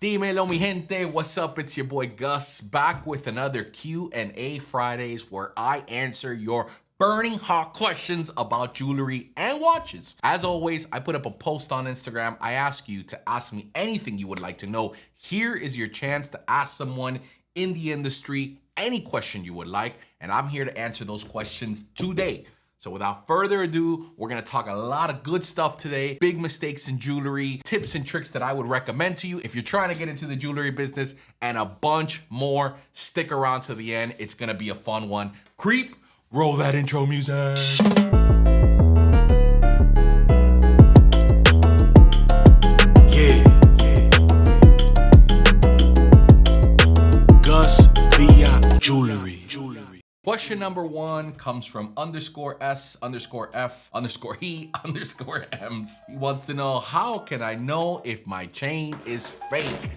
Dímelo, mi gente. What's up? It's your boy Gus back with another Q&A Fridays where I answer your burning hot questions about jewelry and watches. As always, I put up a post on Instagram. I ask you to ask me anything you would like to know. Here is your chance to ask someone in the industry any question you would like, and I'm here to answer those questions today. So without further ado, we're gonna talk a lot of good stuff today, big mistakes in jewelry, tips and tricks that I would recommend to you if you're trying to get into the jewelry business, and a bunch more. Stick around to the end. It's gonna be a fun one. Creep, roll that intro music. GusVillaJewelry. Question number one comes from _S_F_he_M's. He wants to know, how can I know if my chain is fake?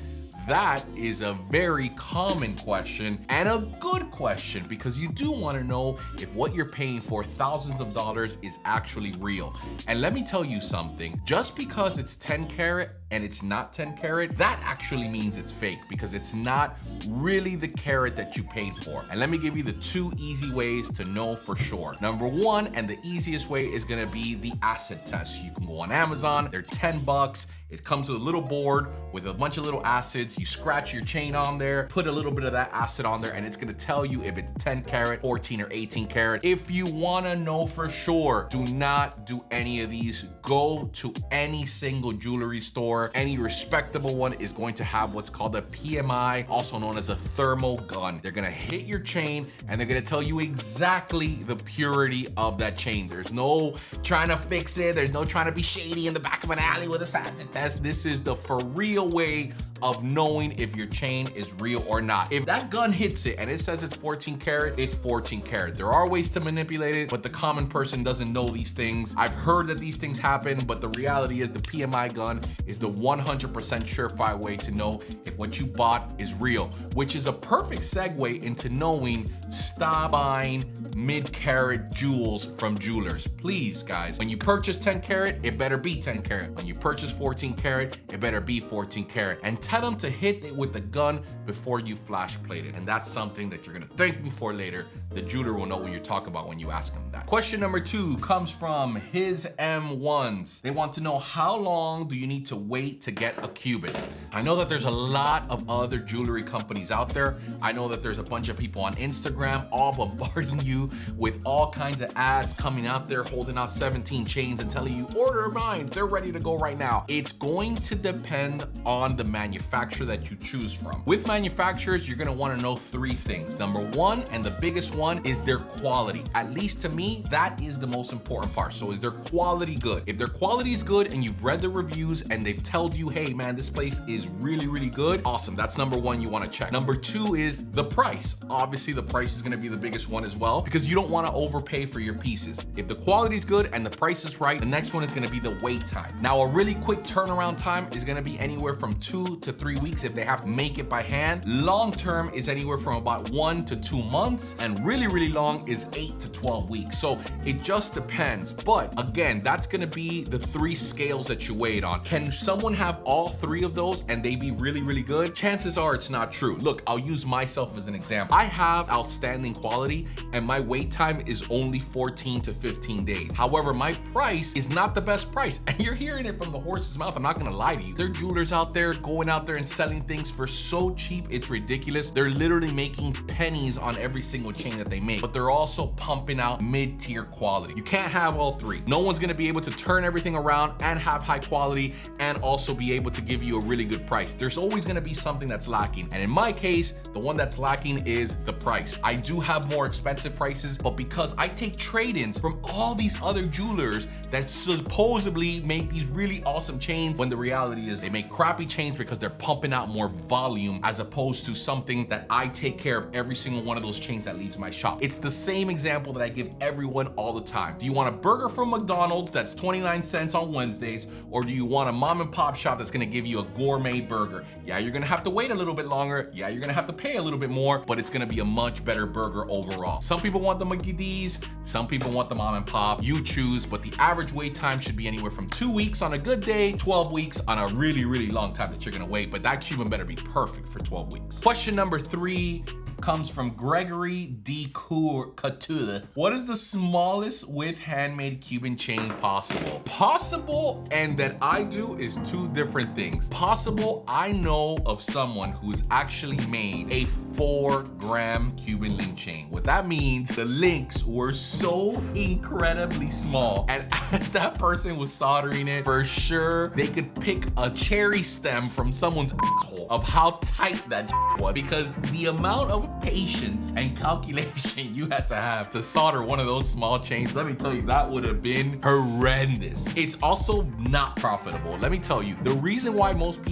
That is a very common question and a good question, because you do want to know if what you're paying for thousands of dollars is actually real. And let me tell you something, just because it's 10 karat and it's not 10 karat, that actually means it's fake, because it's not really the carat that you paid for. And let me give you the two easy ways to know for sure. Number one, and the easiest way, is gonna be the acid test. You can go on Amazon, they're 10 bucks. It comes with a little board with a bunch of little acids. You scratch your chain on there, put a little bit of that acid on there, and it's gonna tell you if it's 10 karat, 14 or 18 karat. If you wanna know for sure, do not do any of these. Go to any single jewelry store. Any respectable one is going to have what's called a PMI, also known as a thermal gun. They're gonna hit your chain and they're gonna tell you exactly the purity of that chain. There's no trying to fix it. There's no trying to be shady in the back of an alley with a acid test. This is the for real way of knowing if your chain is real or not. If that gun hits it and it says it's 14 karat, it's 14 karat. There are ways to manipulate it, but the common person doesn't know these things. I've heard that these things happen, but the reality is the PMI gun is the 100% surefire way to know if what you bought is real, which is a perfect segue into knowing stop buying mid-carat jewels from jewelers. Please, guys, when you purchase 10 karat, it better be 10 karat. When you purchase 14 karat, it better be 14 karat. And tell them to hit it with the gun before you flash plate it. And that's something that you're gonna thank me for later. The jeweler will know what you're talking about when you ask them that. Question number two comes from his M1s. They want to know, how long do you need to wait to get a cubit? I know that there's a lot of other jewelry companies out there. I know that there's a bunch of people on Instagram all bombarding you with all kinds of ads coming out there, holding out 17 chains and telling you, order mine, they're ready to go right now. It's going to depend on the manufacturer that you choose from. With manufacturers, you're gonna wanna know three things. Number one, and the biggest one, is their quality. At least to me, that is the most important part. So is their quality good? If their quality is good and you've read the reviews and they've told you, hey man, this place is really, really good, awesome. That's number one you wanna check. Number two is the price. Obviously, the price is gonna be the biggest one as well, because you don't wanna overpay for your pieces. If the quality is good and the price is right, the next one is gonna be the wait time. Now, a really quick turnaround time is gonna be anywhere from 2 to 3 weeks if they have to make it by hand. Long term is anywhere from about 1 to 2 months, and really, really long is 8 to 12 weeks. So it just depends. But again, that's gonna be the three scales that you weigh it on. Can someone have all three of those and they be really, really good? Chances are it's not true. Look, I'll use myself as an example. I have outstanding quality and my wait time is only 14 to 15 days. However, my price is not the best price. And you're hearing it from the horse's mouth. I'm not gonna lie to you. There are jewelers out there going out there and selling things for so cheap, it's ridiculous. They're literally making pennies on every single chain that they make, but they're also pumping out mid-tier quality. You can't have all three. No one's gonna be able to turn everything around and have high quality and also be able to give you a really good price. There's always gonna be something that's lacking. And in my case, the one that's lacking is the price. I do have more expensive prices, but because I take trade-ins from all these other jewelers that supposedly make these really awesome chains, when the reality is they make crappy chains because they're pumping out more volume, as opposed to something that I take care of every single one of those chains that leaves my shop. It's the same example that I give everyone all the time. Do you want a burger from McDonald's that's 29 cents on Wednesdays, or do you want a mom and pop shop that's gonna give you a gourmet burger? Yeah, you're gonna have to wait a little bit longer. Yeah, you're gonna have to pay a little bit more, but it's gonna be a much better burger overall. Some people want the McGee's, some people want the mom and pop. You choose, but the average wait time should be anywhere from 2 weeks on a good day, 12 weeks on a really, really long time that you're gonna wait, but that Cuban better be perfect for 12 weeks. Question number 3 comes from Gregory D. Couture. What is the smallest with handmade Cuban chain possible? Possible and that I do is two different things. Possible, I know of someone who's actually made a 4-gram Cuban link chain. What that means, the links were so incredibly small, and as that person was soldering it, for sure they could pick a cherry stem from someone's asshole of how tight that was, because the amount of patience and calculation you had to have to solder one of those small chains, let me tell you, that would have been horrendous. It's also not profitable. Let me tell you, the reason why most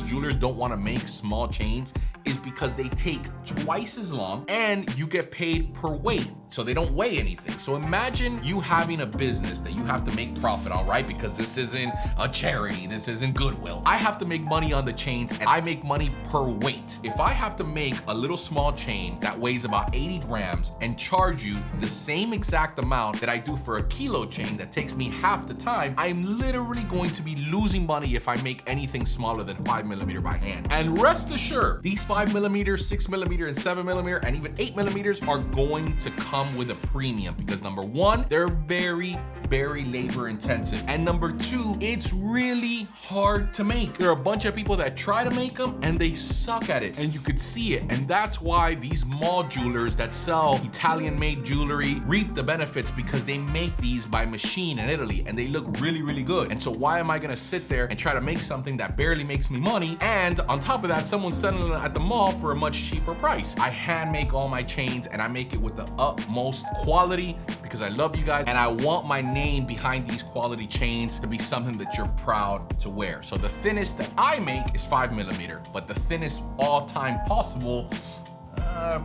jewelers don't want to make small chains is because they take twice as long and you get paid per weight. So they don't weigh anything. So imagine you having a business that you have to make profit on, right? Because this isn't a charity, this isn't Goodwill. I have to make money on the chains and I make money per weight. If I have to make a little small chain that weighs about 80 grams and charge you the same exact amount that I do for a kilo chain that takes me half the time, I'm literally going to be losing money if I make anything smaller than 5mm by hand. And rest assured, these 5mm, 6mm, and 7mm, and even 8mm are going to come with a premium because number one, they're very labor intensive, and number two, it's really hard to make. There are a bunch of people that try to make them and they suck at it, and you could see it. And that's why these mall jewelers that sell Italian made jewelry reap the benefits, because they make these by machine in Italy and they look really good. And so why am I gonna sit there and try to make something that barely makes me money, and on top of that, someone's selling it at the mall for a much cheaper price? I hand make all my chains and I make it with the utmost quality because I love you guys and I want my name behind these quality chains to be something that you're proud to wear. So the thinnest that I make is 5mm, but the thinnest all-time possible,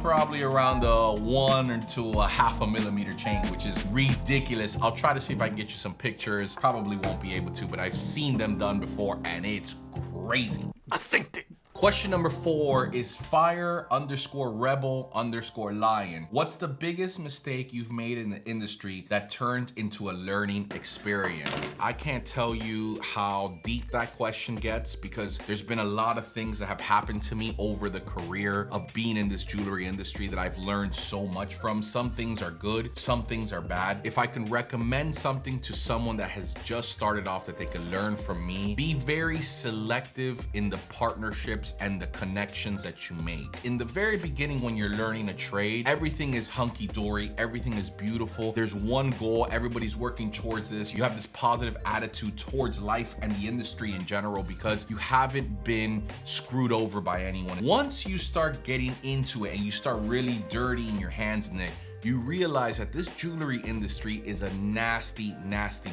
probably around the 1 to 1/2 millimeter chain, which is ridiculous. I'll try to see if I can get you some pictures. Probably won't be able to, but I've seen them done before and it's crazy. Authentic. Question number 4 is fire_rebel_lion. What's the biggest mistake you've made in the industry that turned into a learning experience? I can't tell you how deep that question gets because there's been a lot of things that have happened to me over the career of being in this jewelry industry that I've learned so much from. Some things are good, some things are bad. If I can recommend something to someone that has just started off that they can learn from me, be very selective in the partnerships and the connections that you make. In the very beginning, when you're learning a trade, everything is hunky-dory, everything is beautiful. There's one goal, everybody's working towards this. You have this positive attitude towards life and the industry in general because you haven't been screwed over by anyone. Once you start getting into it and you start really dirtying your hands in it, you realize that this jewelry industry is a nasty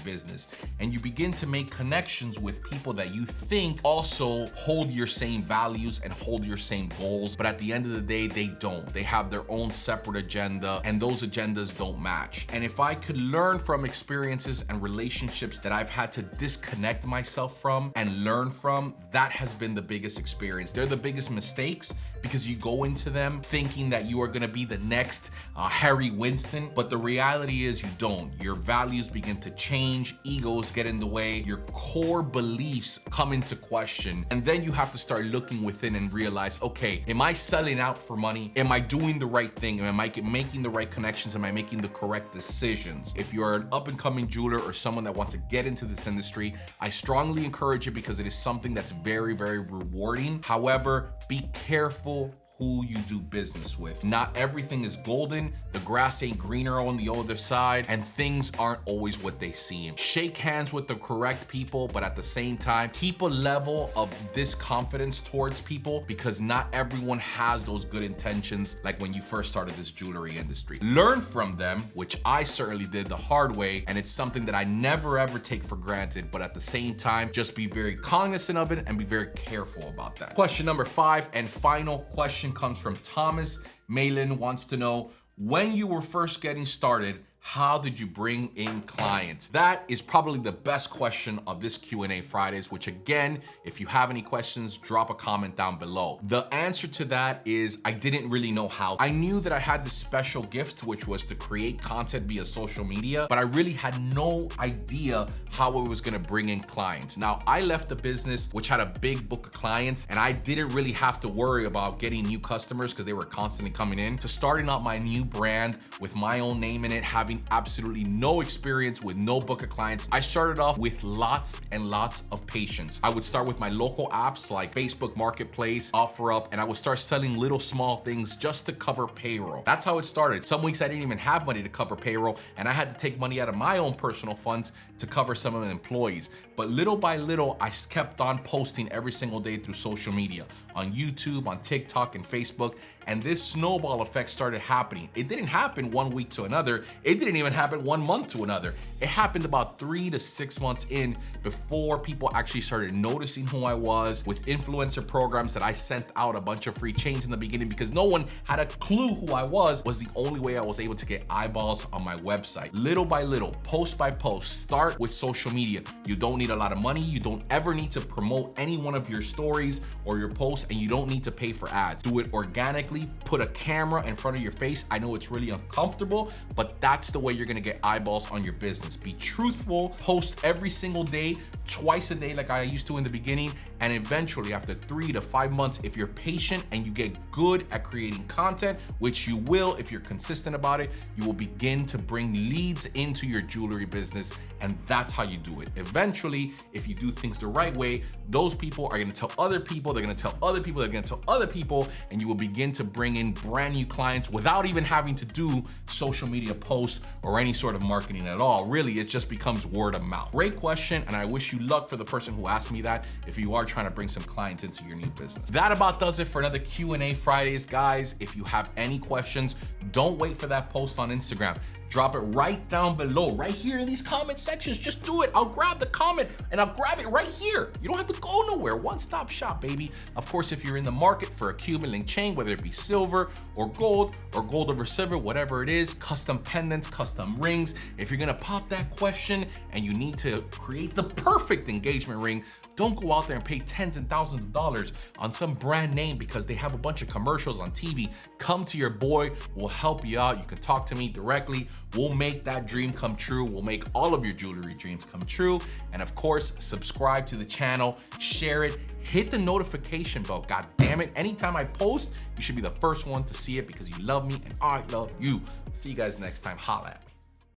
business. And you begin to make connections with people that you think also hold your same values and hold your same goals. But at the end of the day, they don't. They have their own separate agenda and those agendas don't match. And if I could learn from experiences and relationships that I've had to disconnect myself from and learn from, that has been the biggest experience. They're the biggest mistakes because you go into them thinking that you are gonna be the next Harry Winston, but the reality is you don't. Your values begin to change, egos get in the way, your core beliefs come into question, and then you have to start looking within and realize, okay, am I selling out for money? Am I doing the right thing? Am I making the right connections? Am I making the correct decisions? If you're an up-and-coming jeweler or someone that wants to get into this industry, I strongly encourage it because it is something that's very rewarding. However, be careful who you do business with. Not everything is golden, the grass ain't greener on the other side, and things aren't always what they seem. Shake hands with the correct people, but at the same time, keep a level of disconfidence towards people because not everyone has those good intentions like when you first started this jewelry industry. Learn from them, which I certainly did the hard way, and it's something that I never ever take for granted, but at the same time, just be very cognizant of it and be very careful about that. Question number 5 and final question comes from Thomas. Malin wants to know, when you were first getting started, how did you bring in clients? That is probably the best question of this Q&A Fridays, which again, if you have any questions, drop a comment down below. The answer to that is I didn't really know how. I knew that I had this special gift, which was to create content via social media, but I really had no idea how it was gonna bring in clients. Now, I left a business which had a big book of clients, and I didn't really have to worry about getting new customers because they were constantly coming in, to starting out my new brand with my own name in it, having absolutely no experience with no book of clients. I started off with lots and lots of patience. I would start with my local apps like Facebook Marketplace, OfferUp, and I would start selling little small things just to cover payroll. That's how it started. Some weeks I didn't even have money to cover payroll, and I had to take money out of my own personal funds to cover some of the employees. But little by little, I kept on posting every single day through social media, on YouTube, on TikTok, and Facebook, and this snowball effect started happening. It didn't happen 1 week to another. It didn't even happen 1 month to another. It happened about 3 to 6 months in before people actually started noticing who I was, with influencer programs that I sent out a bunch of free chains in the beginning because no one had a clue who I was the only way I was able to get eyeballs on my website. Little by little, post by post, start with social media. You don't need a lot of money. You don't ever need to promote any one of your stories or your posts, and you don't need to pay for ads. Do it organically, put a camera in front of your face. I know it's really uncomfortable, but that's the way you're gonna get eyeballs on your business. Be truthful, post every single day, twice a day like I used to in the beginning, and eventually after 3 to 5 months, if you're patient and you get good at creating content, which you will if you're consistent about it, you will begin to bring leads into your jewelry business, and that's how you do it. Eventually, if you do things the right way, those people are gonna tell other people, they're gonna tell other people, they're gonna tell other people, and you will begin to bring in brand new clients without even having to do social media posts or any sort of marketing at all. Really, it just becomes word of mouth. Great question, and I wish you luck for the person who asked me that if you are trying to bring some clients into your new business. That about does it for another Q&A Fridays, guys. If you have any questions, don't wait for that post on Instagram. Drop it right down below, right here in these comment sections. Just do it. I'll grab the comment and I'll grab it right here. You don't have to go nowhere. One-stop shop, baby. Of course, if you're in the market for a Cuban link chain, whether it be silver or gold over silver, whatever it is, custom pendants, custom rings, if you're gonna pop that question and you need to create the perfect engagement ring, don't go out there and pay tens and thousands of dollars on some brand name because they have a bunch of commercials on TV. Come to your boy, we'll help you out. You can talk to me directly. We'll make that dream come true. We'll make all of your jewelry dreams come true. And of course, subscribe to the channel, share it, hit the notification bell. God damn it, anytime I post, you should be the first one to see it because you love me and I love you. See you guys next time. Holla at me.